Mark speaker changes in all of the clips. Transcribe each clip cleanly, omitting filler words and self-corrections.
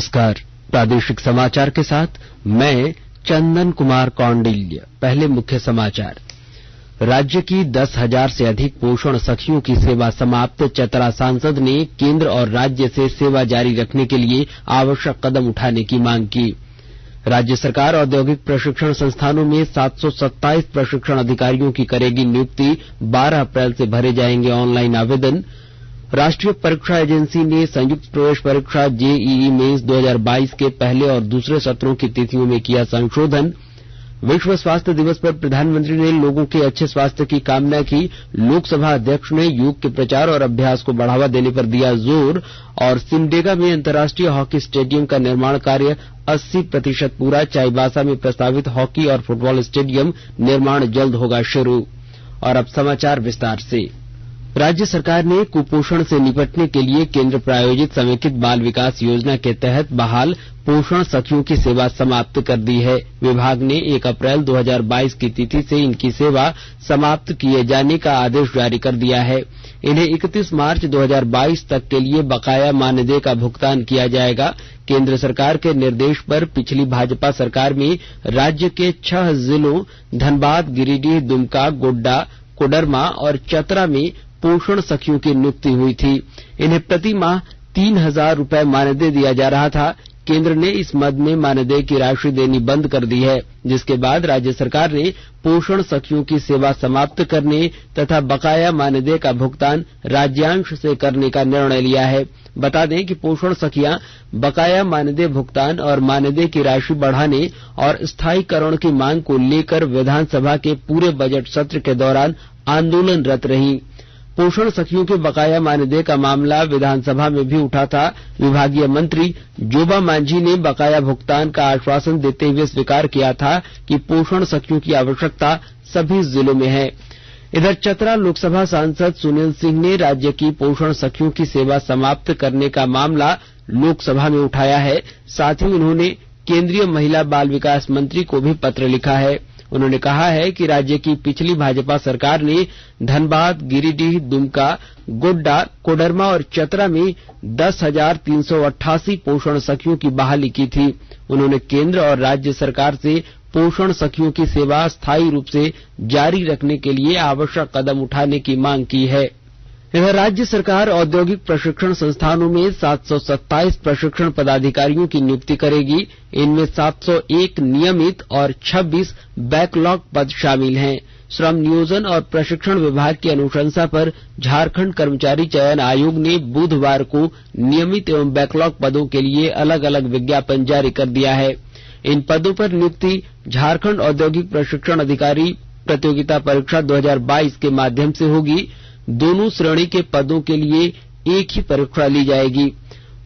Speaker 1: नमस्कार। प्रादेशिक समाचार के साथ मैं चंदन कुमार कौंडिल्य। पहले मुख्य समाचार। राज्य की 10,000 से अधिक पोषण सखियों की सेवा समाप्त। चतरा सांसद ने केंद्र और राज्य से सेवा जारी रखने के लिए आवश्यक कदम उठाने की मांग की। राज्य सरकार औद्योगिक प्रशिक्षण संस्थानों में 727 प्रशिक्षण अधिकारियों की करेगी नियुक्ति। 12 अप्रैल से भरे जाएंगे ऑनलाइन आवेदन। राष्ट्रीय परीक्षा एजेंसी ने संयुक्त प्रवेश परीक्षा जेईई मेंस 2022 के पहले और दूसरे सत्रों की तिथियों में किया संशोधन। विश्व स्वास्थ्य दिवस पर प्रधानमंत्री ने लोगों के अच्छे स्वास्थ्य की कामना की। लोकसभा अध्यक्ष ने योग के प्रचार और अभ्यास को बढ़ावा देने पर दिया जोर। और सिमडेगा में अंतर्राष्ट्रीय हॉकी स्टेडियम का निर्माण कार्य 80% पूरा। चाईबासा में प्रस्तावित हॉकी और फुटबॉल स्टेडियम निर्माण जल्द होगा शुरू। और अब समाचार विस्तार से। राज्य सरकार ने कुपोषण से निपटने के लिए केंद्र प्रायोजित समेकित बाल विकास योजना के तहत बहाल पोषण सखियों की सेवा समाप्त कर दी है। विभाग ने 1 अप्रैल 2022 की तिथि से इनकी सेवा समाप्त किए जाने का आदेश जारी कर दिया है। इन्हें 31 मार्च 2022 तक के लिए बकाया मानदेय का भुगतान किया जाएगा। केंद्र सरकार के निर्देश पर पिछली भाजपा सरकार में राज्य के 6 जिलों धनबाद, गिरिडीह, दुमका, गोड्डा, कोडरमा और चतरा में पोषण सखियों की नियुक्ति हुई थी। इन्हें प्रति माह 3,000 रुपए मानदेय दिया जा रहा था। केंद्र ने इस मद में मानदेय की राशि देनी बंद कर दी है, जिसके बाद राज्य सरकार ने पोषण सखियों की सेवा समाप्त करने तथा बकाया मानदेय का भुगतान राज्यांश से करने का निर्णय लिया है। बता दें कि पोषण सखियां बकाया मानदेय भुगतान और मानदेय की राशि बढ़ाने और स्थायीकरण की मांग को लेकर विधानसभा के पूरे बजट सत्र के दौरान आंदोलनरत रही। पोषण सखियों के बकाया मानदेय का मामला विधानसभा में भी उठा था। विभागीय मंत्री जोबा मांझी ने बकाया भुगतान का आश्वासन देते हुए स्वीकार किया था कि पोषण सखियों की आवश्यकता सभी जिलों में है। इधर चतरा लोकसभा सांसद सुनील सिंह ने राज्य की पोषण सखियों की सेवा समाप्त करने का मामला लोकसभा में उठाया है। साथ ही उन्होंने केंद्रीय महिला बाल विकास मंत्री को भी पत्र लिखा है। उन्होंने कहा है कि राज्य की पिछली भाजपा सरकार ने धनबाद, गिरिडीह, दुमका, गोड्डा, कोडरमा और चतरा में 10,388 पोषण सखियों की बहाली की थी। उन्होंने केंद्र और राज्य सरकार से पोषण सखियों की सेवा स्थायी रूप से जारी रखने के लिए आवश्यक कदम उठाने की मांग की है। इधर राज्य सरकार औद्योगिक प्रशिक्षण संस्थानों में 727 प्रशिक्षण पदाधिकारियों की नियुक्ति करेगी। इनमें 701 नियमित और 26 बैकलॉग पद शामिल हैं। श्रम नियोजन और प्रशिक्षण विभाग की अनुशंसा पर झारखंड कर्मचारी चयन आयोग ने बुधवार को नियमित एवं बैकलॉग पदों के लिए अलग अलग विज्ञापन जारी कर दिया है। इन पदों पर नियुक्ति झारखंड औद्योगिक प्रशिक्षण अधिकारी प्रतियोगिता परीक्षा 2022 के माध्यम से होगी। दोनों श्रेणी के पदों के लिए एक ही परीक्षा ली जाएगी।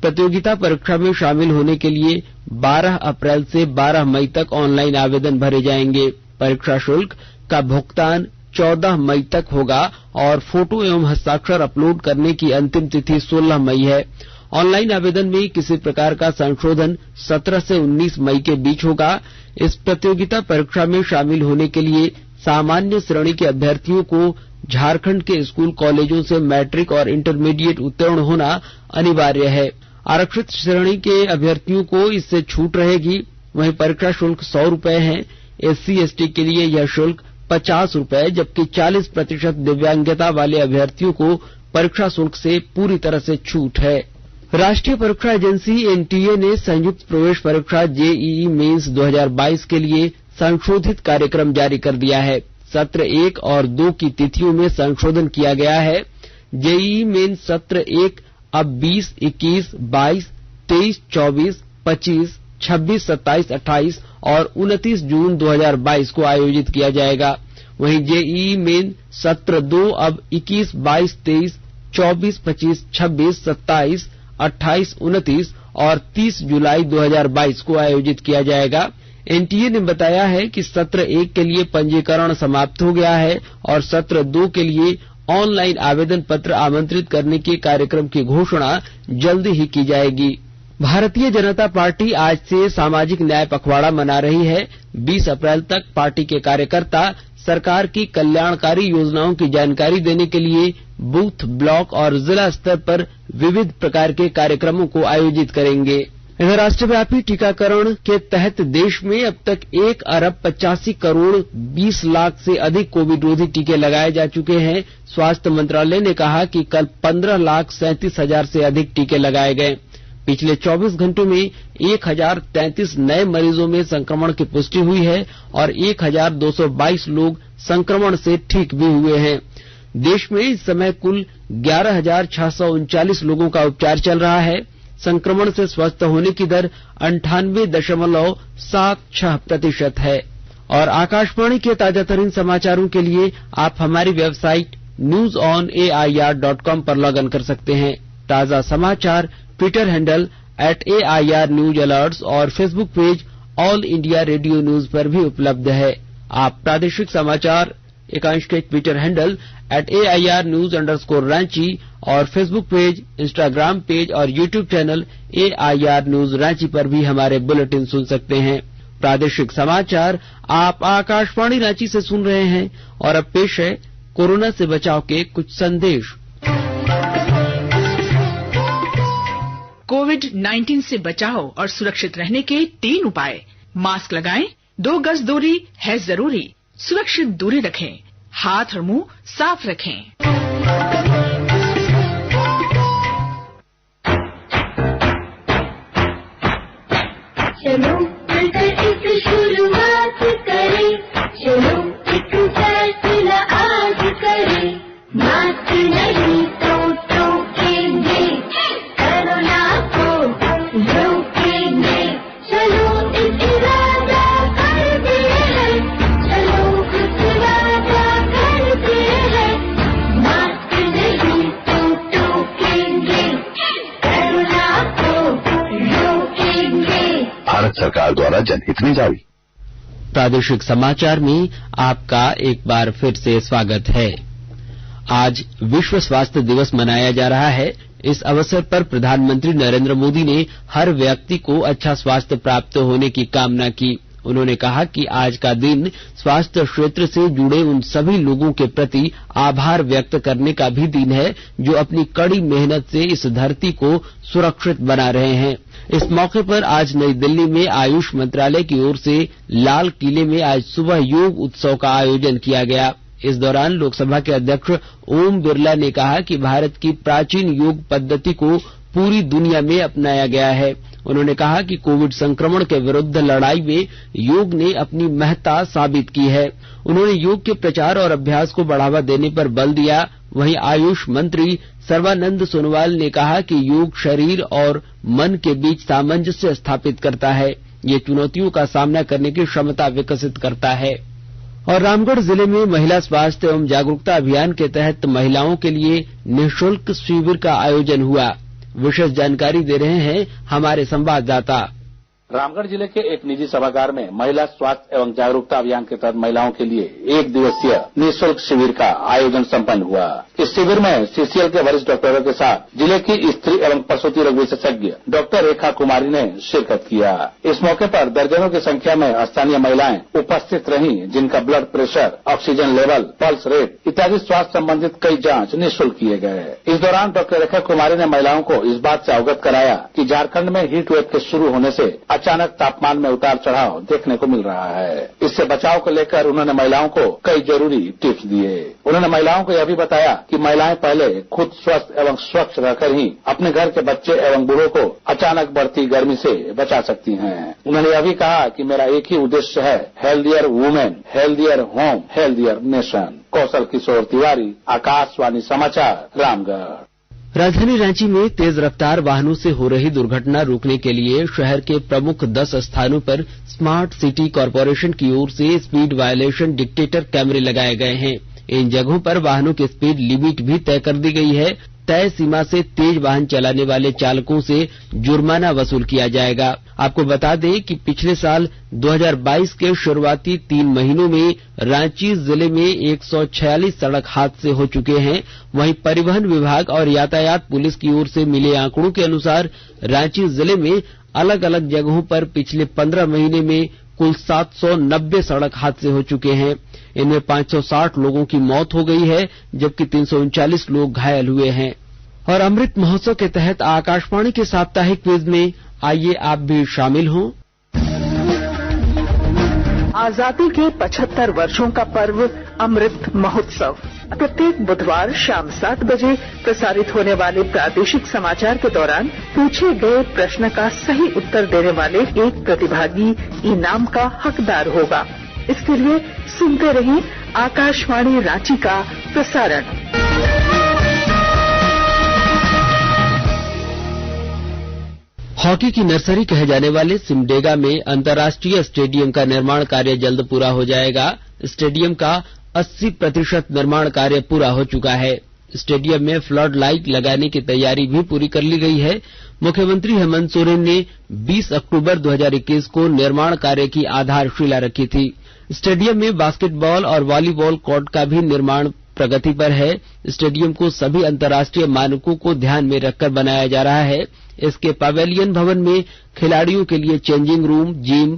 Speaker 1: प्रतियोगिता परीक्षा में शामिल होने के लिए 12 अप्रैल से 12 मई तक ऑनलाइन आवेदन भरे जाएंगे। परीक्षा शुल्क का भुगतान 14 मई तक होगा और फोटो एवं हस्ताक्षर अपलोड करने की अंतिम तिथि 16 मई है। ऑनलाइन आवेदन में किसी प्रकार का संशोधन 17 से 19 मई के बीच होगा। इस प्रतियोगिता परीक्षा में शामिल होने के लिए सामान्य श्रेणी के अभ्यर्थियों को झारखंड के स्कूल कॉलेजों से मैट्रिक और इंटरमीडिएट उत्तीर्ण होना अनिवार्य है। आरक्षित श्रेणी के अभ्यर्थियों को इससे छूट रहेगी। वहीं परीक्षा शुल्क 100 रुपए है। SC/ST के लिए यह शुल्क 50 रुपए, जबकि 40% दिव्यांगता वाले अभ्यर्थियों को परीक्षा शुल्क से पूरी तरह से छूट है। राष्ट्रीय परीक्षा एजेंसी NTA ने संयुक्त प्रवेश परीक्षा जेईई मेंस 2022 के लिए संशोधित कार्यक्रम जारी कर दिया है। सत्र 1 और 2 की तिथियों में संशोधन किया गया है। जेईई मेन सत्र 1 अब 20, 21, 22, 23, 24, 25, 26, 27, 28 और 29 जून 2022 को आयोजित किया जाएगा। वहीं जेईई मेन सत्र 2 अब 21, 22, 23, 24, 25, 26, 27, 28, 29 और 30 जुलाई 2022 को आयोजित किया जाएगा। NTA ने बताया है कि सत्र 1 के लिए पंजीकरण समाप्त हो गया है और सत्र 2 के लिए ऑनलाइन आवेदन पत्र आमंत्रित करने के कार्यक्रम की घोषणा जल्द ही की जाएगी। भारतीय जनता पार्टी आज से सामाजिक न्याय पखवाड़ा मना रही है। 20 अप्रैल तक पार्टी के कार्यकर्ता सरकार की कल्याणकारी योजनाओं की जानकारी देने के लिए बूथ, ब्लॉक और जिला स्तर पर विविध प्रकार के कार्यक्रमों को आयोजित करेंगे। इधर राष्ट्रव्यापी टीकाकरण के तहत देश में अब तक 1,85,20,00,000 से अधिक कोविड रोधी टीके लगाए जा चुके हैं। स्वास्थ्य मंत्रालय ने कहा कि कल 15,37,000 से अधिक टीके लगाए गए। पिछले 24 घंटों में 1,033 नए मरीजों में संक्रमण की पुष्टि हुई है और 1,222 लोग संक्रमण से ठीक भी हुए हैं। देश में इस समय कुल 11,639 लोगों का उपचार चल रहा है। संक्रमण से स्वस्थ होने की दर 98.76% है। और आकाशवाणी के ताजातरीन समाचारों के लिए आप हमारी वेबसाइट newsonair.com पर लॉग इन कर सकते हैं। ताजा समाचार Twitter handle @AIR News Alerts और Facebook page all India radio news पर भी उपलब्ध है। आप प्रादेशिक समाचार एकांश के ट्विटर हैंडल @AIR News_Ranchi और फेसबुक पेज, इंस्टाग्राम पेज और YouTube channel AIR News Ranchi पर भी हमारे बुलेटिन सुन सकते हैं। प्रादेशिक समाचार आप आकाशवाणी रांची से सुन रहे हैं और अब पेश है कोरोना से बचाव के कुछ संदेश।
Speaker 2: कोविड-19 से बचाव और सुरक्षित रहने के 3 उपाय। मास्क लगाएं, 2 गज दूरी है जरूरी, सुरक्षित दूरी रखें, हाथ और मुंह साफ रखें।
Speaker 3: चलो मिलकर एक शुरुआत करें, चलो एक फैसला आज करें, मास्क नहीं तो टोकेंगे, कोरोना को रोकेंगे, चलो एक इरादा करते हैं, चलो कुछ वादा करते हैं, मास्क नहीं तो टोकेंगे, कोरोना को रोकेंगे।
Speaker 4: भारत सरकार द्वारा जनहित में जारी।
Speaker 1: प्रादेशिक समाचार में आपका एक बार फिर से स्वागत है। आज विश्व स्वास्थ्य दिवस मनाया जा रहा है। इस अवसर पर प्रधानमंत्री नरेंद्र मोदी ने हर व्यक्ति को अच्छा स्वास्थ्य प्राप्त होने की कामना की। उन्होंने कहा कि आज का दिन स्वास्थ्य क्षेत्र से जुड़े उन सभी लोगों के प्रति आभार व्यक्त करने का भी दिन है जो अपनी कड़ी मेहनत से इस धरती को सुरक्षित बना रहे हैं। इस मौके पर आज नई दिल्ली में आयुष मंत्रालय की ओर से लाल किले में आज सुबह योग उत्सव का आयोजन किया गया। इस दौरान लोकसभा के अध्यक्ष ओम बिरला ने कहा कि भारत की प्राचीन योग पद्धति को पूरी दुनिया में अपनाया गया है। उन्होंने कहा कि कोविड संक्रमण के विरुद्ध लड़ाई में योग ने अपनी महत्ता साबित की है। उन्होंने योग के प्रचार और अभ्यास को बढ़ावा देने पर बल दिया। वहीं आयुष मंत्री सर्बानंद सोनोवाल ने कहा कि योग शरीर और मन के बीच सामंजस्य स्थापित करता है। ये चुनौतियों का सामना करने की क्षमता विकसित करता है। और रामगढ़ जिले में महिला स्वास्थ्य एवं जागरूकता अभियान के तहत महिलाओं के लिए निःशुल्क शिविर का आयोजन हुआ। विशेष जानकारी दे रहे हैं हमारे संवाददाता।
Speaker 5: रामगढ़ जिले के एक निजी सभागार में महिला स्वास्थ्य एवं जागरूकता अभियान के तहत महिलाओं के लिए 1 दिवसीय निःशुल्क शिविर का आयोजन संपन्न हुआ। इस शिविर में सीसीएल के वरिष्ठ डॉक्टरों के साथ जिले की स्त्री एवं प्रसूति रोग विशेषज्ञ डॉक्टर रेखा कुमारी ने शिरकत किया। इस मौके पर दर्जनों की संख्या में स्थानीय महिलाएं उपस्थित रहीं, जिनका blood pressure, oxygen level, pulse rate इत्यादि स्वास्थ्य संबंधित कई जांच निःशुल्क किए गए। इस दौरान डॉक्टर रेखा कुमारी ने महिलाओं को इस बात से अवगत कराया कि झारखंड में हीट वेव के शुरू होने से अचानक तापमान में उतार चढ़ाव देखने को मिल रहा है। इससे बचाव को लेकर उन्होंने महिलाओं को कई जरूरी टिप्स दिए। उन्होंने महिलाओं को यह भी बताया कि महिलाएं पहले खुद स्वस्थ एवं स्वच्छ रहकर ही अपने घर के बच्चे एवं बूढ़ों को अचानक बढ़ती गर्मी से बचा सकती हैं। उन्होंने यह भी कहा कि मेरा एक ही उद्देश्य है, healthier women, healthier home, healthier nation. Kaushal Kishore Tiwari, Akashvani समाचार, रामगढ़।
Speaker 1: राजधानी रांची में तेज रफ्तार वाहनों से हो रही दुर्घटना रोकने के लिए शहर के प्रमुख 10 स्थानों पर स्मार्ट सिटी कॉरपोरेशन की ओर से स्पीड वायलेशन डिटेक्टर कैमरे लगाए गए हैं। इन जगहों पर वाहनों की स्पीड लिमिट भी तय कर दी गई है। तय सीमा से तेज वाहन चलाने वाले चालकों से जुर्माना वसूल किया जाएगा। आपको बता दें कि पिछले साल 2022 के शुरुआती 3 महीनों में रांची जिले में 146 सड़क हादसे हो चुके हैं। वहीं परिवहन विभाग और यातायात पुलिस की ओर से मिले आंकड़ों के अनुसार रांची जिले में अलग अलग जगहों पर पिछले 15 महीने में कुल 790 सड़क हादसे हो चुके हैं। इनमें 560 लोगों की मौत हो गई है, जबकि 339 लोग घायल हुए हैं। और अमृत महोत्सव के तहत आकाशवाणी के साप्ताहिक क्विज में आइए आप भी शामिल हों।
Speaker 2: आजादी के 75 वर्षों का पर्व अमृत महोत्सव प्रत्येक बुधवार शाम 7 बजे प्रसारित होने वाले प्रादेशिक समाचार के दौरान पूछे गए प्रश्न का सही उत्तर देने वाले एक प्रतिभागी इनाम का हकदार होगा। इसके लिए सुनते रहें आकाशवाणी रांची का प्रसारण।
Speaker 1: हॉकी की नर्सरी कहे जाने वाले सिमडेगा में अंतर्राष्ट्रीय स्टेडियम का निर्माण कार्य जल्द पूरा हो जाएगा। स्टेडियम का 80% निर्माण कार्य पूरा हो चुका है। स्टेडियम में फ्लड लाइट लगाने की तैयारी भी पूरी कर ली गई है। मुख्यमंत्री हेमंत सोरेन ने 20 अक्टूबर 2021 को निर्माण कार्य की आधारशिला रखी थी। स्टेडियम में बास्केटबॉल और वॉलीबॉल कोर्ट का भी निर्माण प्रगति पर है। स्टेडियम को सभी अंतर्राष्ट्रीय मानकों को ध्यान में रखकर बनाया जा रहा है। इसके पवेलियन भवन में खिलाड़ियों के लिए चेंजिंग रूम, जिम,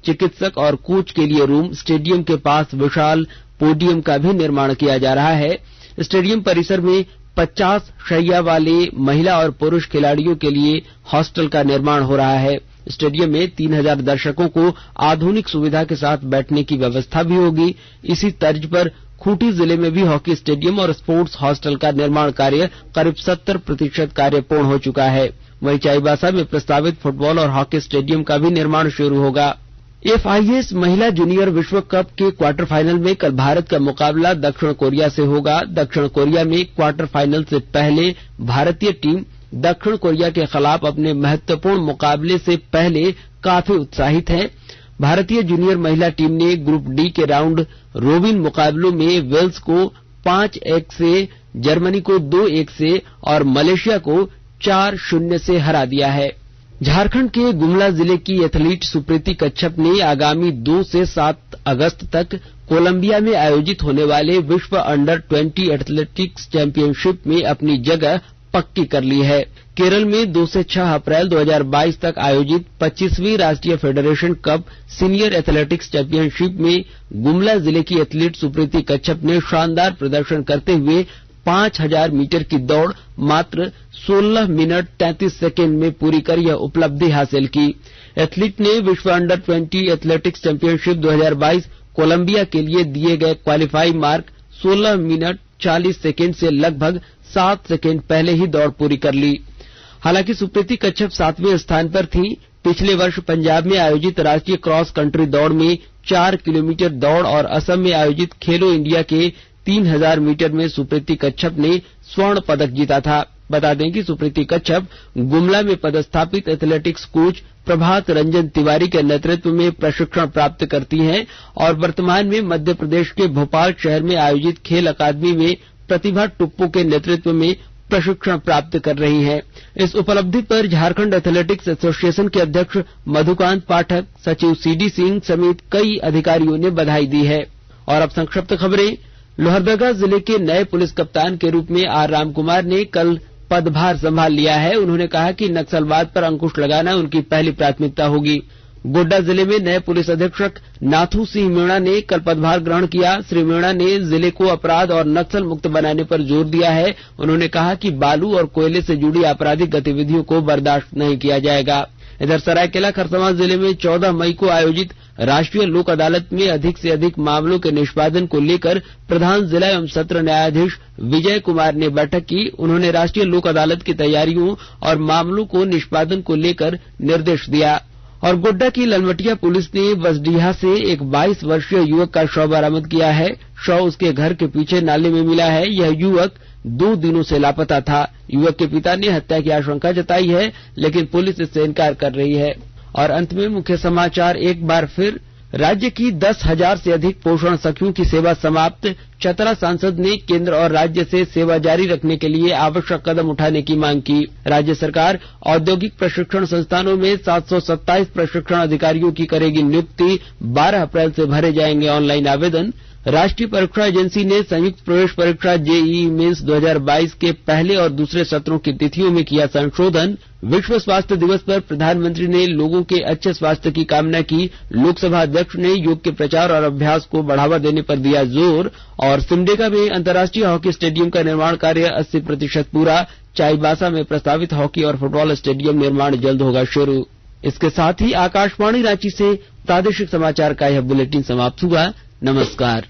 Speaker 1: चिकित्सक और कोच के लिए रूम, स्टेडियम के पास विशाल पोडियम का भी निर्माण किया जा रहा है। स्टेडियम परिसर में 50 शैया वाले महिला और पुरुष खिलाड़ियों के लिए हॉस्टल का निर्माण हो रहा है। स्टेडियम में 3000 दर्शकों को आधुनिक सुविधा के साथ बैठने की व्यवस्था भी होगी। इसी तर्ज पर खूंटी जिले में भी हॉकी स्टेडियम और स्पोर्ट्स हॉस्टल का निर्माण कार्य करीब 70% कार्य पूर्ण हो चुका है। वहीं चाईबासा में प्रस्तावित फुटबॉल और हॉकी स्टेडियम का भी निर्माण शुरू होगा। FIS महिला जूनियर विश्व कप के क्वार्टर फाइनल में कल भारत का मुकाबला दक्षिण कोरिया से होगा। दक्षिण कोरिया में क्वार्टर फाइनल से पहले भारतीय टीम दक्षिण कोरिया के खिलाफ अपने महत्वपूर्ण मुकाबले से पहले काफी उत्साहित है। भारतीय जूनियर महिला टीम ने ग्रुप डी के राउंड रोबिन मुकाबलों में वेल्स को 5-1 से, जर्मनी को 2-1 से और मलेशिया को 4-0 से हरा दिया है। झारखंड के गुमला जिले की एथलीट सुप्रीति कच्छप ने आगामी 2 से 7 अगस्त तक कोलंबिया में आयोजित होने वाले विश्व अंडर 20 एथलेटिक्स चैंपियनशिप में अपनी जगह पक्की कर ली है। केरल में 2 से 6 अप्रैल 2022 तक आयोजित 25वीं राष्ट्रीय federation cup senior athletics championship में गुमला जिले की एथलीट सुप्रीति कच्छप ने शानदार प्रदर्शन करते हुए 5000 मीटर की दौड़ मात्र 16 मिनट 33 सेकेंड में पूरी कर यह उपलब्धि हासिल की। एथलीट ने विश्व अंडर 20 एथलेटिक्स चैंपियनशिप 2022 कोलंबिया के लिए दिए गए क्वालिफाई मार्क 16 मिनट 40 सेकेंड से लगभग 7 सेकेंड पहले ही दौड़ पूरी कर ली। हालांकि सुप्रीति कच्छप 7वें स्थान पर थी। पिछले वर्ष पंजाब में आयोजित राष्ट्रीय क्रॉस कंट्री दौड़ में 4 किलोमीटर दौड़ और असम में आयोजित खेलो इंडिया के 3000 मीटर में सुप्रीति कच्छप ने स्वर्ण पदक जीता था। बता दें कि सुप्रीति कच्छप गुमला में पदस्थापित एथलेटिक्स कोच प्रभात रंजन तिवारी के नेतृत्व में प्रशिक्षण प्राप्त करती हैं और वर्तमान में मध्य प्रदेश के भोपाल शहर में आयोजित खेल अकादमी में प्रतिभा टुप्पो के नेतृत्व में प्रशिक्षण प्राप्त कर रही हैं। इस उपलब्धि पर झारखंड एथलेटिक्स एसोसिएशन के अध्यक्ष मधुकांत पाठक, सचिव CD सिंह समेत कई अधिकारियों ने बधाई दी है। और अब संक्षिप्त खबरें। लोहरदगा जिले के नए पुलिस कप्तान के रूप में R रामकुमार ने कल पदभार संभाल लिया है। उन्होंने कहा कि नक्सलवाद पर अंकुश लगाना उनकी पहली प्राथमिकता होगी। गोड्डा जिले में नए पुलिस अधीक्षक नाथू सिंह मीणा ने कल पदभार ग्रहण किया। श्री मीणा ने जिले को अपराध और नक्सल मुक्त बनाने पर जोर दिया है। उन्होंने कहा कि बालू और कोयले से जुड़ी आपराधिक गतिविधियों को बर्दाश्त नहीं किया जाएगा। इधर सरायकेला खरसावां जिले में 14 मई को आयोजित राष्ट्रीय लोक अदालत में अधिक से अधिक मामलों के निष्पादन को लेकर प्रधान जिला एवं सत्र न्यायाधीश विजय कुमार ने बैठक की। उन्होंने राष्ट्रीय लोक अदालत की तैयारियों और मामलों को निष्पादन को लेकर निर्देश दिया। और गोड्डा की ललमटिया पुलिस ने बसडीहा से एक 22 वर्षीय युवक का शव बरामद किया है। शव उसके घर के पीछे नाले में मिला है। यह युवक 2 दिनों से लापता था। युवक के पिता ने हत्या की आशंका जताई है, लेकिन पुलिस इससे इनकार कर रही है। और अंत में मुख्य समाचार एक बार फिर। राज्य की 10,000 से अधिक पोषण सखियों की सेवा समाप्त। चतरा सांसद ने केंद्र और राज्य से सेवा जारी रखने के लिए आवश्यक कदम उठाने की मांग की। राज्य सरकार औद्योगिक प्रशिक्षण संस्थानों में 727 प्रशिक्षण अधिकारियों की करेगी नियुक्ति। 12 अप्रैल से भरे जाएंगे ऑनलाइन आवेदन। राष्ट्रीय परीक्षा एजेंसी ने संयुक्त प्रवेश परीक्षा JEE मेंस 2022 के पहले और दूसरे सत्रों की तिथियों में किया संशोधन। विश्व स्वास्थ्य दिवस पर प्रधानमंत्री ने लोगों के अच्छे स्वास्थ्य की कामना की। लोकसभा अध्यक्ष ने योग के प्रचार और अभ्यास को बढ़ावा देने पर दिया जोर। और सिमडेगा में अंतर्राष्ट्रीय हॉकी स्टेडियम का निर्माण कार्य 80% पूरा। चाईबासा में प्रस्तावित हॉकी और फुटबॉल स्टेडियम निर्माण जल्द होगा शुरू। इसके साथ ही आकाशवाणी रांची से प्रादेशिक समाचार का यह बुलेटिन समाप्त हुआ। नमस्कार।